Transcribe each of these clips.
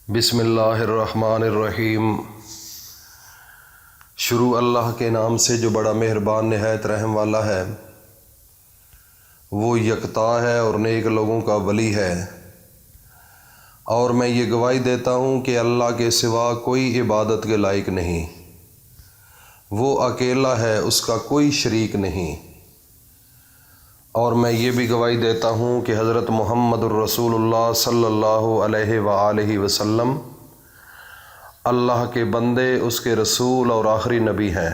بسم اللہ الرحمن الرحیم۔ شروع اللہ کے نام سے جو بڑا مہربان نہایت رحم والا ہے۔ وہ یکتا ہے اور نیک لوگوں کا ولی ہے، اور میں یہ گواہی دیتا ہوں کہ اللہ کے سوا کوئی عبادت کے لائق نہیں۔ وہ اکیلا ہے، اس کا کوئی شریک نہیں۔ اور میں یہ بھی گواہی دیتا ہوں کہ حضرت محمد الرسول اللہ صلی اللہ علیہ وآلہ وسلم اللہ کے بندے، اس کے رسول اور آخری نبی ہیں۔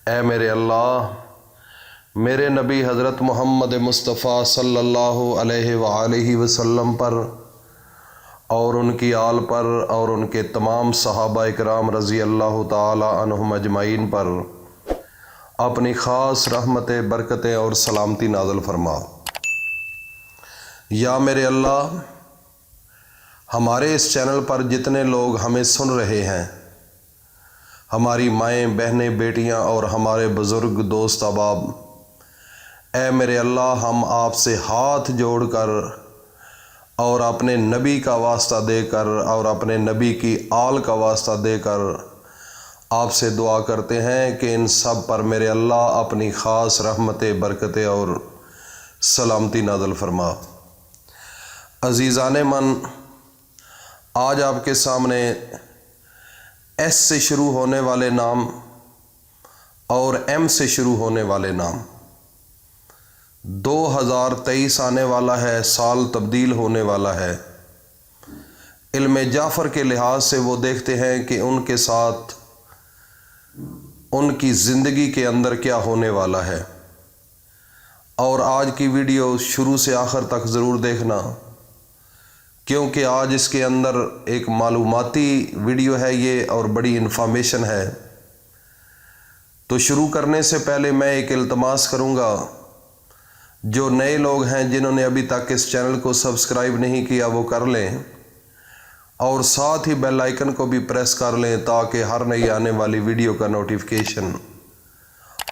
اے میرے اللہ، میرے نبی حضرت محمد مصطفیٰ صلی اللہ علیہ وآلہ وسلم پر اور ان کی آل پر اور ان کے تمام صحابہ اکرام رضی اللہ تعالی عنہم اجمعین پر اپنی خاص رحمتیں، برکتیں اور سلامتی نازل فرما۔ یا میرے اللہ، ہمارے اس چینل پر جتنے لوگ ہمیں سن رہے ہیں، ہماری مائیں، بہنیں، بیٹیاں اور ہمارے بزرگ دوست احباب، اے میرے اللہ، ہم آپ سے ہاتھ جوڑ کر اور اپنے نبی کا واسطہ دے کر اور اپنے نبی کی آل کا واسطہ دے کر آپ سے دعا کرتے ہیں کہ ان سب پر میرے اللہ اپنی خاص رحمتیں، برکتیں اور سلامتی نازل فرما۔ عزیزان من، آج آپ کے سامنے ایس سے شروع ہونے والے نام اور ایم سے شروع ہونے والے نام، 2023 آنے والا ہے، سال تبدیل ہونے والا ہے۔ علم جعفر کے لحاظ سے وہ دیکھتے ہیں کہ ان کے ساتھ ان کی زندگی کے اندر کیا ہونے والا ہے، اور آج کی ویڈیو شروع سے آخر تک ضرور دیکھنا، کیونکہ آج اس کے اندر ایک معلوماتی ویڈیو ہے یہ، اور بڑی انفارمیشن ہے۔ تو شروع کرنے سے پہلے میں ایک التماس کروں گا، جو نئے لوگ ہیں جنہوں نے ابھی تک اس چینل کو سبسکرائب نہیں کیا وہ کر لیں، اور ساتھ ہی بیل آئیکن کو بھی پریس کر لیں تاکہ ہر نئی آنے والی ویڈیو کا نوٹیفیکیشن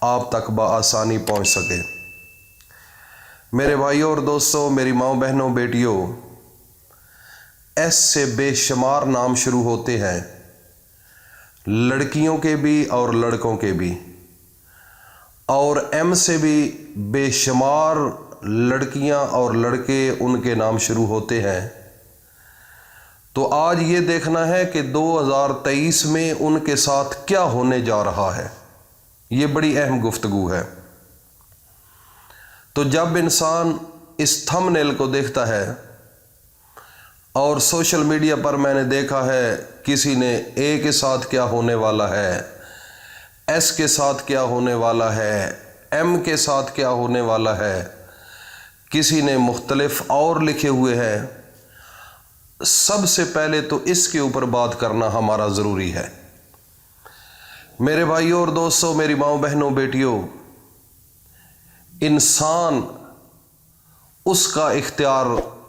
آپ تک بآسانی پہنچ سکے۔ میرے بھائیوں اور دوستوں، میری ماؤں، بہنوں، بیٹیوں، ایس سے بے شمار نام شروع ہوتے ہیں، لڑکیوں کے بھی اور لڑکوں کے بھی، اور ایم سے بھی بے شمار لڑکیاں اور لڑکے ان کے نام شروع ہوتے ہیں۔ تو آج یہ دیکھنا ہے کہ 2023 میں ان کے ساتھ کیا ہونے جا رہا ہے۔ یہ بڑی اہم گفتگو ہے۔ تو جب انسان اس تھم نیل کو دیکھتا ہے، اور سوشل میڈیا پر میں نے دیکھا ہے کسی نے اے کے ساتھ کیا ہونے والا ہے، ایس کے ساتھ کیا ہونے والا ہے، ایم کے ساتھ کیا ہونے والا ہے، کسی نے مختلف اور لکھے ہوئے ہیں، سب سے پہلے تو اس کے اوپر بات کرنا ہمارا ضروری ہے۔ میرے بھائیوں اور دوستوں، میری ماؤں، بہنوں، بیٹیوں، انسان، اس کا اختیار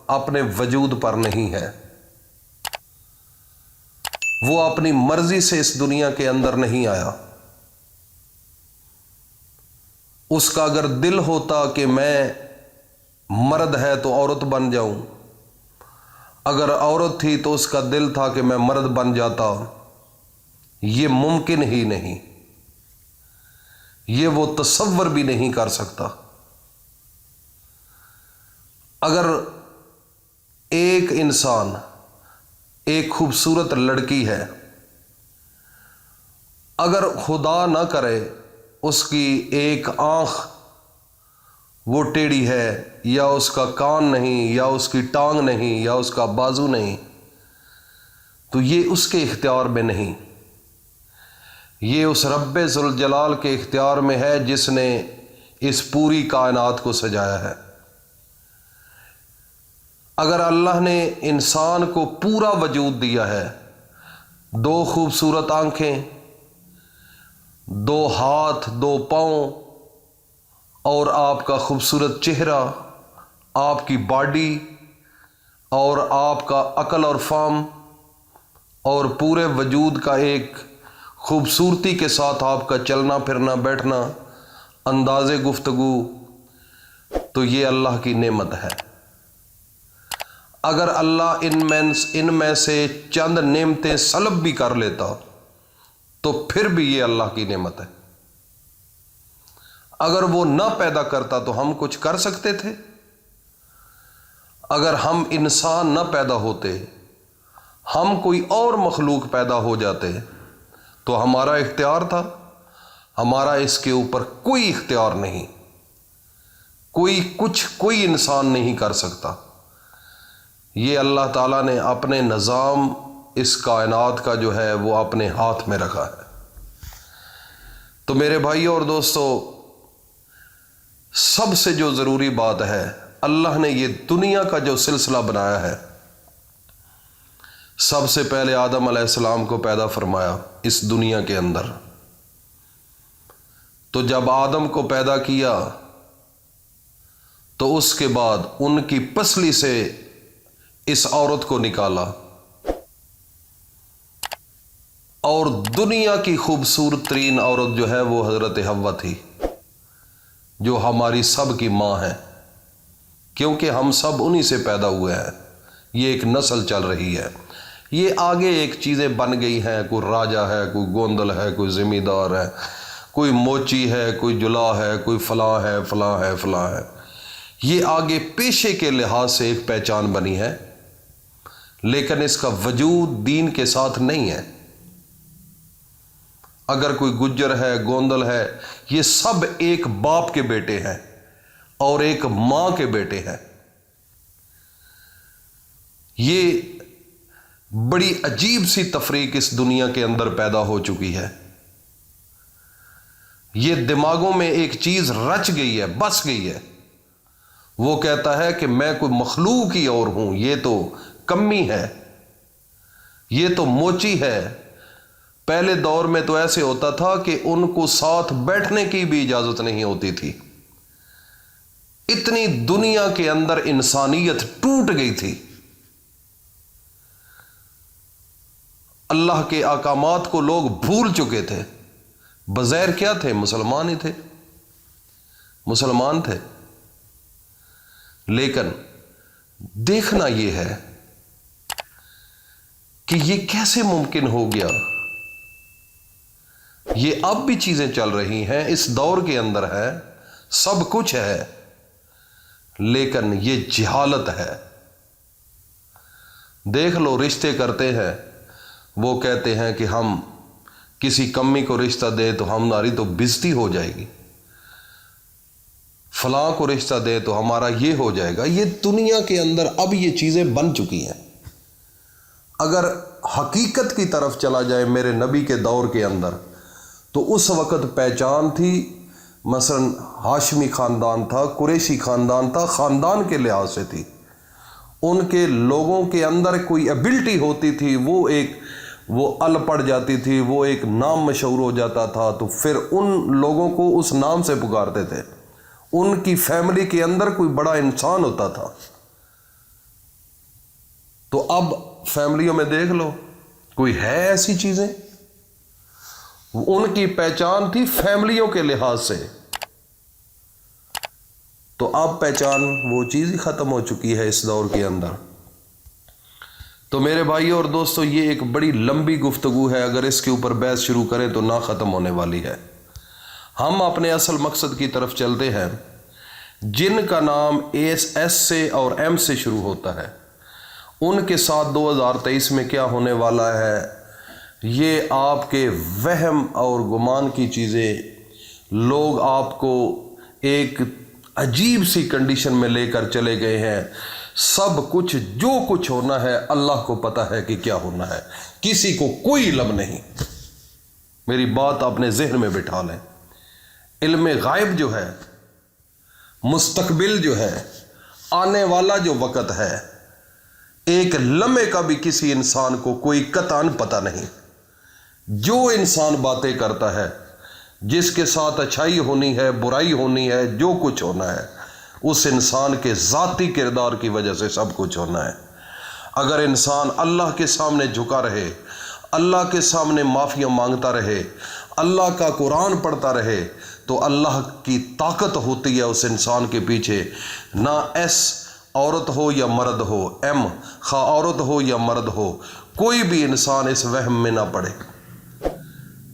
اپنے وجود پر نہیں ہے۔ وہ اپنی مرضی سے اس دنیا کے اندر نہیں آیا۔ اس کا اگر دل ہوتا کہ میں مرد ہے تو عورت بن جاؤں، اگر عورت تھی تو اس کا دل تھا کہ میں مرد بن جاتا، یہ ممکن ہی نہیں، یہ وہ تصور بھی نہیں کر سکتا۔ اگر ایک انسان، ایک خوبصورت لڑکی ہے، اگر خدا نہ کرے اس کی ایک آنکھ وہ ٹیڑھی ہے، یا اس کا کان نہیں، یا اس کی ٹانگ نہیں، یا اس کا بازو نہیں، تو یہ اس کے اختیار میں نہیں، یہ اس رب ذوالجلال کے اختیار میں ہے جس نے اس پوری کائنات کو سجایا ہے۔ اگر اللہ نے انسان کو پورا وجود دیا ہے، 2 خوبصورت آنکھیں، 2 ہاتھ، 2 پاؤں، اور آپ کا خوبصورت چہرہ، آپ کی باڈی، اور آپ کا عقل اور فہم، اور پورے وجود کا ایک خوبصورتی کے ساتھ آپ کا چلنا پھرنا، بیٹھنا، انداز گفتگو، تو یہ اللہ کی نعمت ہے۔ اگر اللہ ان میں سے چند نعمتیں سلب بھی کر لیتا تو پھر بھی یہ اللہ کی نعمت ہے۔ اگر وہ نہ پیدا کرتا تو ہم کچھ کر سکتے تھے؟ اگر ہم انسان نہ پیدا ہوتے، ہم کوئی اور مخلوق پیدا ہو جاتے تو ہمارا اختیار تھا؟ ہمارا اس کے اوپر کوئی اختیار نہیں، کوئی انسان نہیں کر سکتا۔ یہ اللہ تعالیٰ نے اپنے نظام اس کائنات کا جو ہے وہ اپنے ہاتھ میں رکھا ہے۔ تو میرے بھائیوں اور دوستو، سب سے جو ضروری بات ہے، اللہ نے یہ دنیا کا جو سلسلہ بنایا ہے، سب سے پہلے آدم علیہ السلام کو پیدا فرمایا اس دنیا کے اندر۔ تو جب آدم کو پیدا کیا تو اس کے بعد ان کی پسلی سے اس عورت کو نکالا، اور دنیا کی خوبصورت ترین عورت جو ہے وہ حضرت حوا تھی، جو ہماری سب کی ماں ہے، کیونکہ ہم سب انہی سے پیدا ہوئے ہیں۔ یہ ایک نسل چل رہی ہے، یہ آگے ایک چیزیں بن گئی ہیں، کوئی راجا ہے، کوئی گوندل ہے، کوئی زمیندار ہے، کوئی موچی ہے، کوئی جلا ہے، کوئی فلاں ہے، فلاں ہے، فلاں ہے۔ یہ آگے پیشے کے لحاظ سے ایک پہچان بنی ہے، لیکن اس کا وجود دین کے ساتھ نہیں ہے۔ اگر کوئی گجر ہے، گوندل ہے، یہ سب ایک باپ کے بیٹے ہیں اور ایک ماں کے بیٹے ہیں۔ یہ بڑی عجیب سی تفریق اس دنیا کے اندر پیدا ہو چکی ہے۔ یہ دماغوں میں ایک چیز رچ گئی ہے، بس گئی ہے۔ وہ کہتا ہے کہ میں کوئی مخلوق ہی اور ہوں، یہ تو کمی ہے، یہ تو موچی ہے۔ پہلے دور میں تو ایسے ہوتا تھا کہ ان کو ساتھ بیٹھنے کی بھی اجازت نہیں ہوتی تھی، اتنی دنیا کے اندر انسانیت ٹوٹ گئی تھی۔ اللہ کے احکامات کو لوگ بھول چکے تھے۔ بظاہر کیا تھے؟ مسلمان ہی تھے، مسلمان تھے، لیکن دیکھنا یہ ہے کہ یہ کیسے ممکن ہو گیا۔ یہ اب بھی چیزیں چل رہی ہیں، اس دور کے اندر ہے، سب کچھ ہے، لیکن یہ جہالت ہے۔ دیکھ لو، رشتے کرتے ہیں، وہ کہتے ہیں کہ ہم کسی کمی کو رشتہ دیں تو ہماری تو بےزتی ہو جائے گی، فلاں کو رشتہ دیں تو ہمارا یہ ہو جائے گا۔ یہ دنیا کے اندر اب یہ چیزیں بن چکی ہیں۔ اگر حقیقت کی طرف چلا جائے میرے نبی کے دور کے اندر، تو اس وقت پہچان تھی، مثلا ہاشمی خاندان تھا، قریشی خاندان تھا، خاندان کے لحاظ سے تھی، ان کے لوگوں کے اندر کوئی ایبلٹی ہوتی تھی، وہ ال پڑ جاتی تھی، وہ ایک نام مشہور ہو جاتا تھا، تو پھر ان لوگوں کو اس نام سے پکارتے تھے۔ ان کی فیملی کے اندر کوئی بڑا انسان ہوتا تھا۔ تو اب فیملیوں میں دیکھ لو، کوئی ہے ایسی چیزیں؟ ان کی پہچان تھی فیملیوں کے لحاظ سے، تو اب پہچان وہ چیز ہی ختم ہو چکی ہے اس دور کے اندر۔ تو میرے بھائیوں اور دوستو، یہ ایک بڑی لمبی گفتگو ہے، اگر اس کے اوپر بحث شروع کریں تو نہ ختم ہونے والی ہے۔ ہم اپنے اصل مقصد کی طرف چلتے ہیں۔ جن کا نام ایس سے اور ایم سے شروع ہوتا ہے، ان کے ساتھ 2023 میں کیا ہونے والا ہے، یہ آپ کے وہم اور گمان کی چیزیں، لوگ آپ کو ایک عجیب سی کنڈیشن میں لے کر چلے گئے ہیں۔ سب کچھ جو کچھ ہونا ہے اللہ کو پتہ ہے کہ کیا ہونا ہے، کسی کو کوئی علم نہیں۔ میری بات اپنے ذہن میں بٹھا لیں، علم غائب جو ہے، مستقبل جو ہے، آنے والا جو وقت ہے، ایک لمحے کا بھی کسی انسان کو کوئی قطعاً پتہ نہیں۔ جو انسان باتیں کرتا ہے، جس کے ساتھ اچھائی ہونی ہے، برائی ہونی ہے، جو کچھ ہونا ہے، اس انسان کے ذاتی کردار کی وجہ سے سب کچھ ہونا ہے۔ اگر انسان اللہ کے سامنے جھکا رہے، اللہ کے سامنے معافیاں مانگتا رہے، اللہ کا قرآن پڑھتا رہے، تو اللہ کی طاقت ہوتی ہے اس انسان کے پیچھے۔ نہ ایس عورت ہو یا مرد ہو، خواہ عورت ہو یا مرد ہو، کوئی بھی انسان اس وہم میں نہ پڑے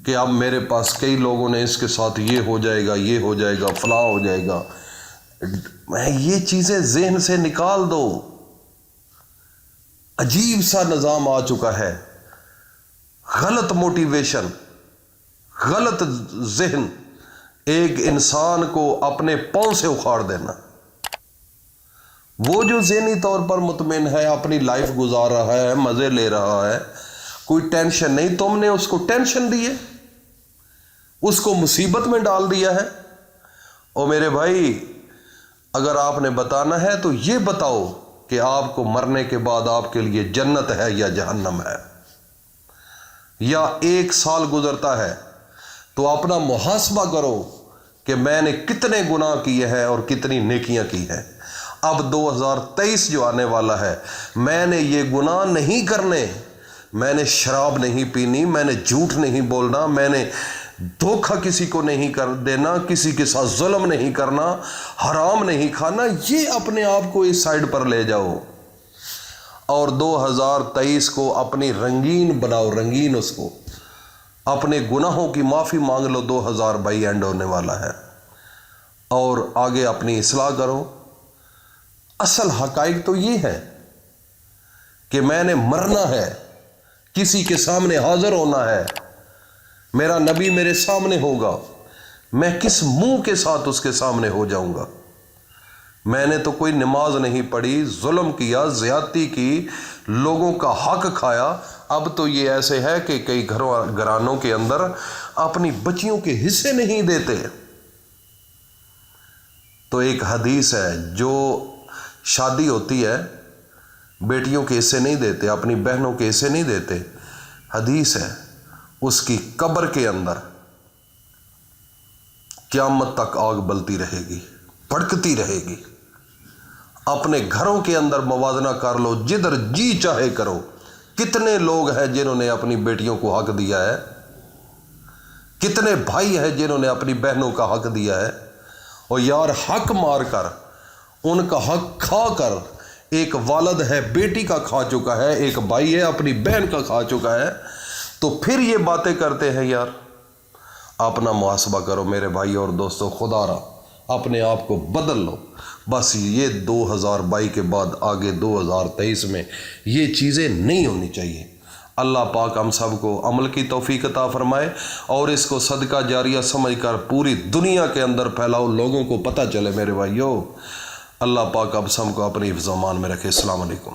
کہ اب میرے پاس کئی لوگوں نے اس کے ساتھ یہ ہو جائے گا، یہ ہو جائے گا، فلاں ہو جائے گا۔ یہ چیزیں ذہن سے نکال دو۔ عجیب سا نظام آ چکا ہے، غلط موٹیویشن، غلط ذہن، ایک انسان کو اپنے پاؤں سے اکھاڑ دینا۔ وہ جو ذہنی طور پر مطمئن ہے، اپنی لائف گزار رہا ہے، مزے لے رہا ہے، کوئی ٹینشن نہیں، تم نے اس کو ٹینشن دی ہے، اس کو مصیبت میں ڈال دیا ہے۔ اور میرے بھائی، اگر آپ نے بتانا ہے تو یہ بتاؤ کہ آپ کو مرنے کے بعد آپ کے لیے جنت ہے یا جہنم ہے، یا 1 سال گزرتا ہے تو اپنا محاسبہ کرو کہ میں نے کتنے گناہ کیے ہیں اور کتنی نیکیاں کی ہیں۔ اب 2023 جو آنے والا ہے، میں نے یہ گناہ نہیں کرنے، میں نے شراب نہیں پینی، میں نے جھوٹ نہیں بولنا، میں نے دھوکہ کسی کو نہیں کر دینا، کسی کے ساتھ ظلم نہیں کرنا، حرام نہیں کھانا، یہ اپنے آپ کو اس سائڈ پر لے جاؤ اور 2023 کو اپنی رنگین بناؤ، رنگین اس کو، اپنے گناہوں کی معافی مانگ لو۔ 2022 اینڈ ہونے والا ہے اور آگے اپنی اصلاح کرو۔ اصل حقائق تو یہ ہے کہ میں نے مرنا ہے، کسی کے سامنے حاضر ہونا ہے، میرا نبی میرے سامنے ہوگا، میں کس منہ کے ساتھ اس کے سامنے ہو جاؤں گا؟ میں نے تو کوئی نماز نہیں پڑھی، ظلم کیا، زیادتی کی، لوگوں کا حق کھایا۔ اب تو یہ ایسے ہے کہ کئی گھرانوں کے اندر اپنی بچیوں کے حصے نہیں دیتے۔ تو ایک حدیث ہے، جو شادی ہوتی ہے بیٹیوں کے حصے نہیں دیتے، اپنی بہنوں کے حصے نہیں دیتے، حدیث ہے اس کی قبر کے اندر قیامت تک آگ بلتی رہے گی، بھڑکتی رہے گی۔ اپنے گھروں کے اندر موازنہ کر لو، جدھر جی چاہے کرو۔ کتنے لوگ ہیں جنہوں نے اپنی بیٹیوں کو حق دیا ہے، کتنے بھائی ہیں جنہوں نے اپنی بہنوں کا حق دیا ہے۔ اور یار، حق مار کر، ان کا حق کھا کر، ایک والد ہے بیٹی کا کھا چکا ہے، ایک بھائی ہے اپنی بہن کا کھا چکا ہے، تو پھر یہ باتیں کرتے ہیں۔ یار، اپنا محاسبہ کرو میرے بھائی اور دوستو، خدا را اپنے آپ کو بدل لو۔ بس یہ 2022 کے بعد آگے 2023 میں یہ چیزیں نہیں ہونی چاہیے۔ اللہ پاک ہم سب کو عمل کی توفیق عطا فرمائے اور اس کو صدقہ جاریہ سمجھ کر پوری دنیا کے اندر پھیلاؤ، لوگوں کو پتہ چلے میرے بھائیو۔ اللہ پاک اب سب کو اپنی حفظ و امان میں رکھے۔ السلام علیکم۔